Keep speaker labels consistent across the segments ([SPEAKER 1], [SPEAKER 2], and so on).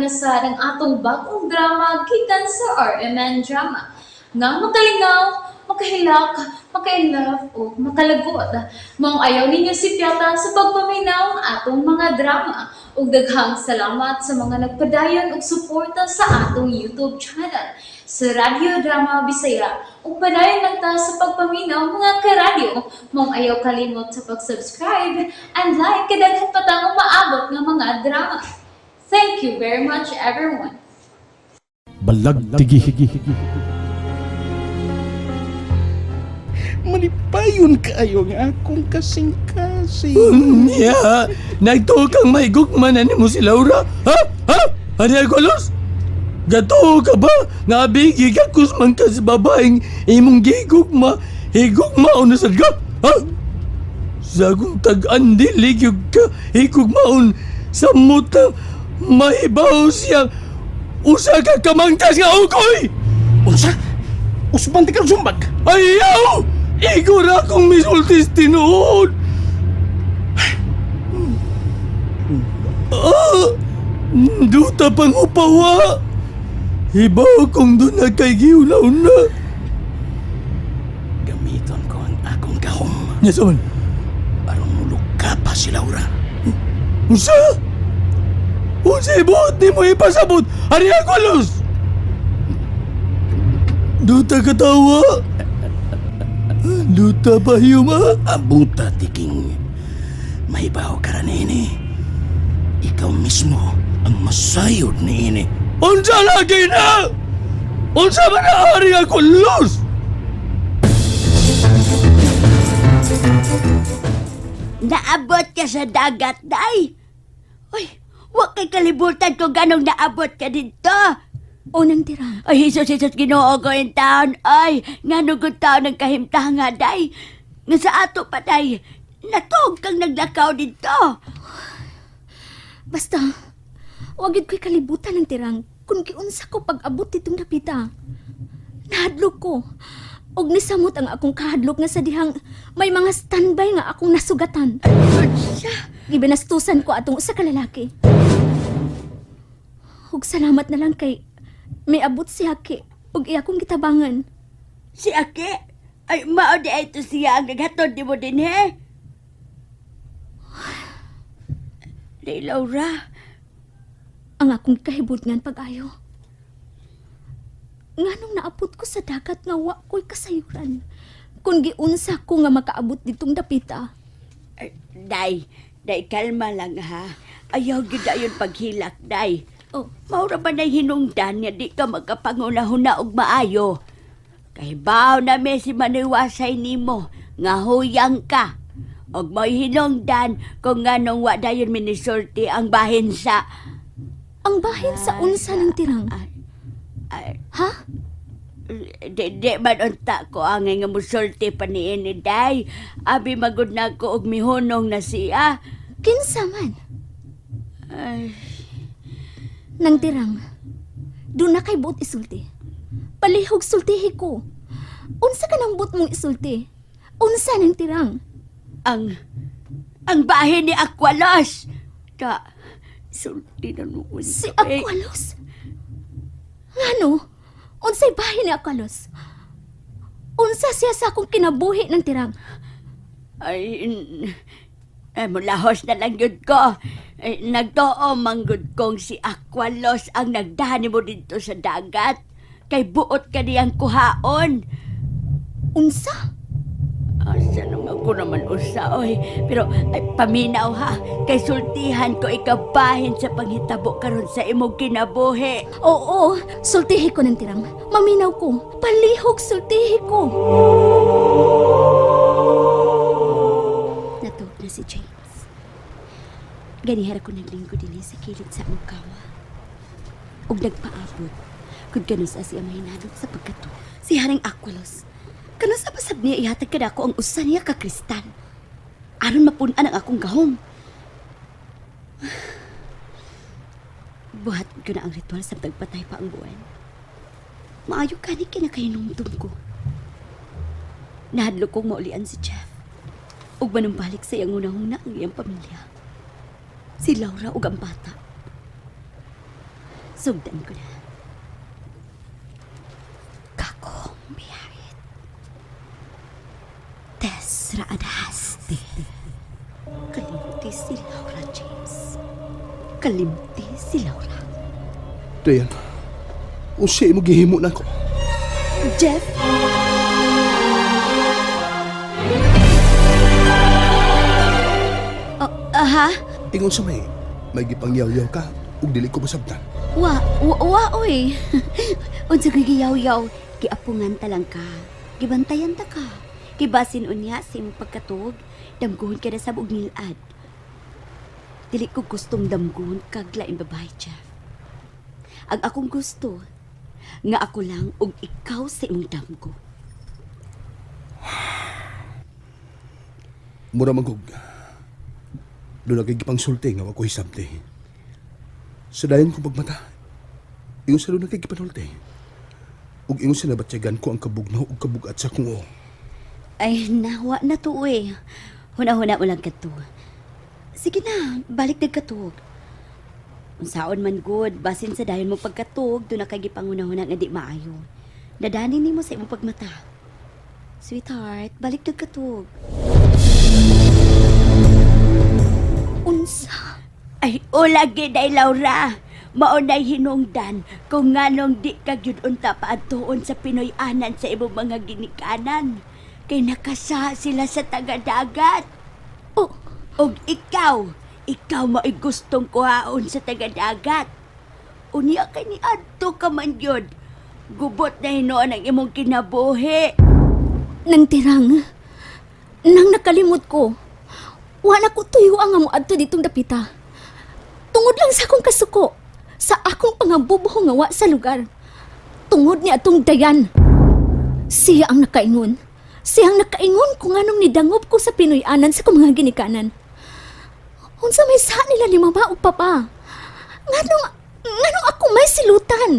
[SPEAKER 1] na sa ng atong bagong drama gikan sa RMN Drama. Nga makalingaw, makahilak, maka-inlove o makalagot. Maong ayaw ninyo si Piata sa pagpaminaw ang atong mga drama. Ug daghang salamat sa mga nagpadayon ug suporta sa atong YouTube channel sa Radio Drama Bisaya. Ug padayon lang ta sa pagpaminaw mga karadyo. Maong ayaw kalimot sa pag-subscribe and like kadaghan pa ta maabot ng mga drama. Thank you very much everyone.
[SPEAKER 2] Balagtigi. Malipayon kayo nga akong kasing-kasing.
[SPEAKER 3] Ya, nagtuo may gugmanan mo si Laura? Ha? Ha? Ano yung kulos? Gato ka ba? Nga bigi ka kusman ka sa babaeng imong gigugma. Higugmaon na sad ka? Ha? Sa kong tag-andili ka, higugmaon sa muta mahibaw siya. Usa ka kamangkas nga ukoy!
[SPEAKER 2] Unsa? Usban di kang sumbag.
[SPEAKER 3] Ayaw! Igor akong misultis tinuod! Duta pang upawa! Hibaw kong doon na kay giulaw na!
[SPEAKER 2] Gamiton ko ang akong gahom.
[SPEAKER 3] Yason!
[SPEAKER 2] Aron mulog ka pa si Laura.
[SPEAKER 3] Usa? Unsa ibuot ni mo ipasabot? Ari ako los! Duta katawa! Duta pa hiyuma!
[SPEAKER 2] Abuta tiking. Mahibaw ka rin ini. Ikaw mismo ang masayod ni ini.
[SPEAKER 3] Unsa lagi na? Unsa man na ari ako los?
[SPEAKER 4] Naabot ka sa dagat, day. Uy, huwag kay kalibutan kung ganong naabot ka dito.
[SPEAKER 5] Unang tira.
[SPEAKER 4] Ay, Jesus, ginoo ko yung taon. Ay, nga nugod taon ng kahimtanga, day. Nga sa ato pa, day. Natog kang naglakaw dito.
[SPEAKER 5] Basta, wag yun ko'y kalibutan ng tirang kung giunsa ko pag-abot ditong napita. Nahadlok ko. Og nisamot ang akong kahadlok nga sa dihang may mga standby nga akong nasugatan.
[SPEAKER 4] Siya.
[SPEAKER 5] Gibinastusan ko atong usa ka lalaki. Ug salamat na lang kay may abot si Haki ug iya kong gitabangan.
[SPEAKER 4] Si Ake. Ay, mao di ay ito siya ang naghatod di mo din, he? Day, Laura.
[SPEAKER 5] Ang akong kahibutngan pag-ayo. Nganong naabot ko sa dagat nga wa ko'y kasayuran. Kung giunsa ko nga makaabot ditong dapita.
[SPEAKER 4] Ay, day, kalma lang, ha? Ayaw gyud ayon paghilak, day.
[SPEAKER 5] Oh,
[SPEAKER 4] Maura ba na hinungdan nga di ka magkapanguna-huna og maayo? Kay baw na me si maniwasay nimo nga huyang ka. Og mo'y hinungdan kung nganong wa dayon minisulti ang bahin sa...
[SPEAKER 5] ang bahin sa unsa ng tirang.
[SPEAKER 4] Ay,
[SPEAKER 5] Ha?
[SPEAKER 4] di man unta ko ang nga musulti pa ni ini, day. Abi magud na ko og mihunong na siya.
[SPEAKER 5] Kinsa man?
[SPEAKER 4] Ay,
[SPEAKER 5] Nang tirang. Doon na kay buot isulti. Palihog sultihi ko. Unsa ka nang buot mong isulti? Unsa ng tirang?
[SPEAKER 4] ang bahin ni Aqualos. Ka, sulti na noon.
[SPEAKER 5] Si Aqualos? Ngano? Unsay bahin ni Aqualos? Unsa siya sa akong kinabuhi ng tirang?
[SPEAKER 4] Ay, mulahos na lang yun ko. Ay, nagtoo manggod kong si Aqualos ang nagdani mo dito sa dagat. Kay buot ka niyang kuhaon.
[SPEAKER 5] Unsa?
[SPEAKER 4] Asa naman ko naman usa, oy. Pero, ay, paminaw ha. Kay sultihan ko ikabahin sa panghitabo karon sa imong kinabuhi.
[SPEAKER 5] Oo, sultihi ko ng tirang. Maminaw ko. Palihog sultihi ko. Natog na si James. Ganihara ko naglinggo din sa kilid sa among kawa. Ug nagpaabot. Kung ganun sa siya mahinanong sa pagkato. Si Haring Aqualos. Kano sa pasab niya ihatag ka ako ang usa niya ka kristal. Aron mapunan ang akong gahom. Buhat ko na ang ritual sa pagpatay pa ang buwan. Maayo ka ni kinakahinumdum ko. Nahadlo kong maulian si Jeff. Ug manumbalik sa iyang unang-una ang iyang pamilya. Si Laura ug ang bata. Sugdan ko na. Kakong biyahit. Tesra Adaste. Kalimti si Laura James. Kalimti si Laura.
[SPEAKER 6] Dayan, unsa mo gihimo na ko?
[SPEAKER 5] Jeff? Oh, aha?
[SPEAKER 6] Ingon sa may gipangyaw-yaw ka ug dili ko masabtan.
[SPEAKER 5] Oy. Unsa kay giyaw-yaw, giapungan talang ka. Gibantayan ta ka. Kibasin unya sa imong pagkatog, damguhon ka na sa og nilad. Dili ko gustong damguhon kag lain babae, Jeff. Ang akong gusto, nga ako lang ug ikaw sa imong damgo.
[SPEAKER 6] Mura man kog doon na gipang sulti nga ako hisabti. Sa dayon kong pagmata, ingon sa doon na gipanulti. Ug ingon sa nabatyagan ko ang kabugnaw ug kabugat sa kong o.
[SPEAKER 5] Ay, nawa na to eh. Huna-huna mo lang ka to. Sige na, balik na katog. Unsaon man good, basin sa dayon mo pagkatog, doon na kay gipangunahuna nga di maayo. Dadanin nimo sa imong pagmata. Sweetheart, balik na katog. Unsa?
[SPEAKER 4] Ay, ulagi day Laura. Maunay hinungdan kung nganong di ka gyud unta paadtuon sa Pinoy-anan sa imong mga ginikanan. Kay nakasaha sila sa taga-dagat.
[SPEAKER 5] Oh,
[SPEAKER 4] Og ikaw mo'y gustong kuhaon sa taga-dagat. Unya kay ni adto ka man gyud. Gubot na hinoon ang imong kinabuhi.
[SPEAKER 7] Nang tirang, nang nakalimot ko, wala ko tuyo ang amo adto ditong dapita. Tungod lang sa akong kasuko, sa akong pangabubuho nga wa sa lugar. Tungod ni atong dayan. Siya ang nakaingon. Siyang nakaingon kung anong nidangob ko sa Pinoy-anan sa kong mga ginikanan. Unsa may sa nila ni mama o papa? Nganong ako may silutan?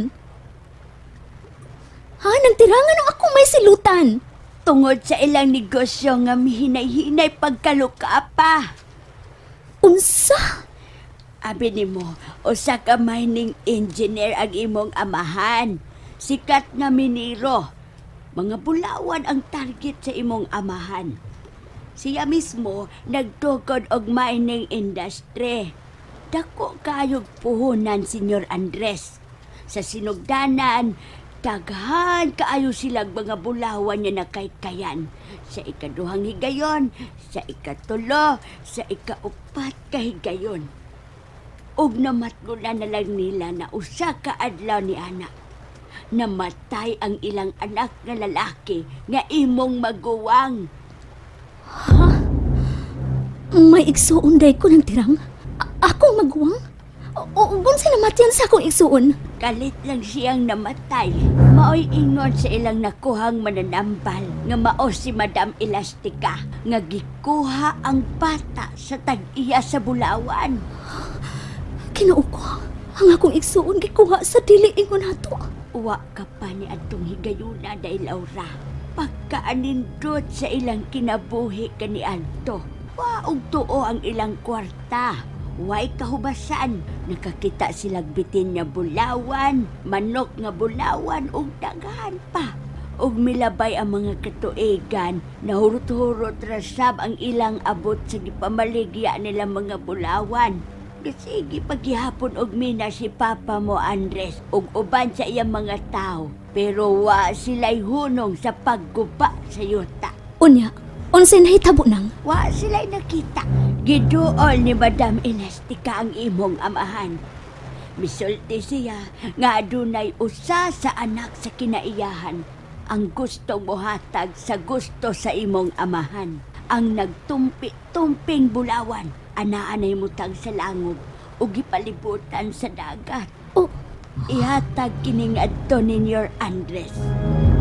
[SPEAKER 7] Ha, nang tirang nganong ako may silutan?
[SPEAKER 4] Tungod sa ilang negosyo nga mihinay-hinay pagkaluka pa.
[SPEAKER 7] Unsa?
[SPEAKER 4] Abi nimo, usa ka mining engineer ang imong amahan. Sikat nga miniro. Mga bulawan ang target sa imong amahan. Siya mismo nagtukod og mining industry. Dako kayog puhunan, Senyor Andres. Sa sinugdanan, daghan kaayo silang mga bulawan niya nakaykayan. Sa ikaduhang higayon, sa ikatulo, sa ikaupat kahigayon. Og namatgulan na lang nila na usa ka adlaw ni anak. Namatay ang ilang anak nga lalaki nga imong maguwang.
[SPEAKER 7] May igsuon day ko ng tirang? Akong maguwang? O unsa namatyan sa akong igsuon?
[SPEAKER 4] Kalit lang siyang namatay. Maoy ingon sa ilang nakuhang mananambal nga mao si Madam Elastica nga gikuha ang bata sa tag-iya sa Bulawan.
[SPEAKER 7] Kinuo ko, ang akong igsuon gikuha sa dili ingon nato.
[SPEAKER 4] Uwa ka pa ni atong higayuna day Laura. Pagkaanindot sa ilang kinabuhi kaniadto. Waog tuo ang ilang kwarta. Way kahubasan. Nakakita silang bitin nga bulawan, manok nga bulawan ug daghan pa. Ug milabay ang mga katuigan, nahurot-hurot rasab ang ilang abot sa gipamaligya nila mga bulawan. Sige, paghihapon og mina si Papa mo Andres ug uban sa iyang mga tao. Pero wa sila'y hunong sa pagguba sa yuta.
[SPEAKER 7] Unya, unsay nahitabo nang?
[SPEAKER 4] Wa sila'y nakita. Giduol ni Madam Elastica ang imong amahan. Misulti siya nga adunay usa sa anak sa kinaiyahan. Ang gusto mohatag sa gusto sa imong amahan. Ang nagtumpi-tumping bulawan. Anaanay mutang sa langub o gipalibutan sa dagat.
[SPEAKER 7] Oh,
[SPEAKER 4] Ihatag kining adto ni Senyor Andres.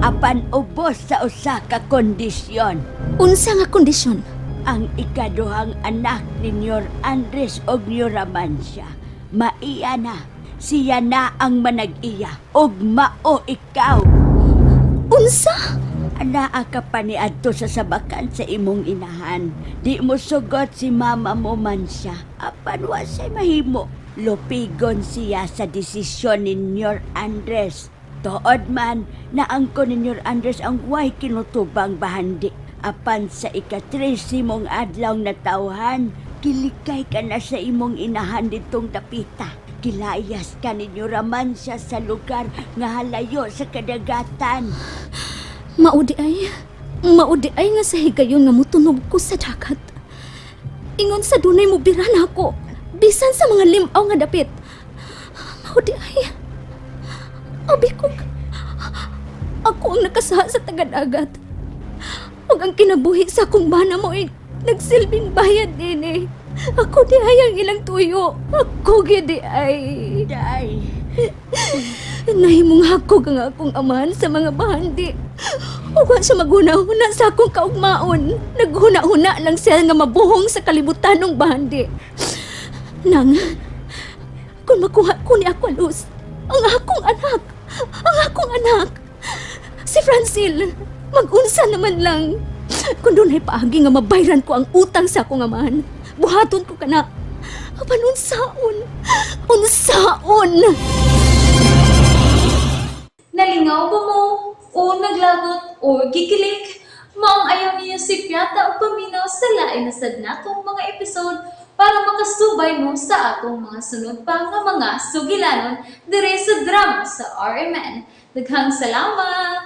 [SPEAKER 4] Apan ubos sa usa ka kondisyon.
[SPEAKER 7] unsa nga kondisyon?
[SPEAKER 4] Ang ikaduhang anak ni Senyor Andres og Senyor Amancia. Maiya na. Siya na ang manag-iya. Og mao ikaw.
[SPEAKER 7] Unsa?
[SPEAKER 4] Anaa ka pa ni adto sa sabakan sa imong inahan. Di mo sugot si mama mo man siya. Apan wa siya mahimo. lupigon siya sa desisyon ninyor Andres. Tuod man na angko ninyor Andres ang way kinutubang bahandi. Apan sa ika-13 mong adlaw na tawhan, kilikay ka na sa imong inahan ditong dapita. Kilayas ka ninyo raman siya sa lugar nga halayo sa kadagatan.
[SPEAKER 7] Maudi ay nga sa higayon nga mutunog ko sa dagat. Ingon sa dunay mo biran ako, bisan sa mga limaw nga dapit. Maudi ay, abi ko, ako ang nakasaha sa tagadagat. Ug ang kinabuhi sa akong bana mo ay nagsilbing bayad din eh. Ako di ay ang ilang tuyo. Ako gidi ay.
[SPEAKER 4] Day,
[SPEAKER 7] Nahimong hakog ang akong amahan sa mga bahandi. Uwa siya maghuna-huna sa akong kaugmaon. Naghuna-huna lang siya nga mabuhong sa kalibutan ng bahandi. Nang, kung makuha ko ni Aqualus, ang akong anak, si Francil, mag-unsa naman lang. Kung doon ay paagi nga mabayran ko ang utang sa akong amahan, buhaton ko ka na. Apan unsaon.
[SPEAKER 1] Nalingaw ba mo? O naglagot? O gikilik? Maong ayaw niya si Piata o paminaw sa lain na sad natong mga episode para makasubay mo sa atong mga sunod pa nga mga sugilanon dire sa drama sa RMN. Daghang salamat!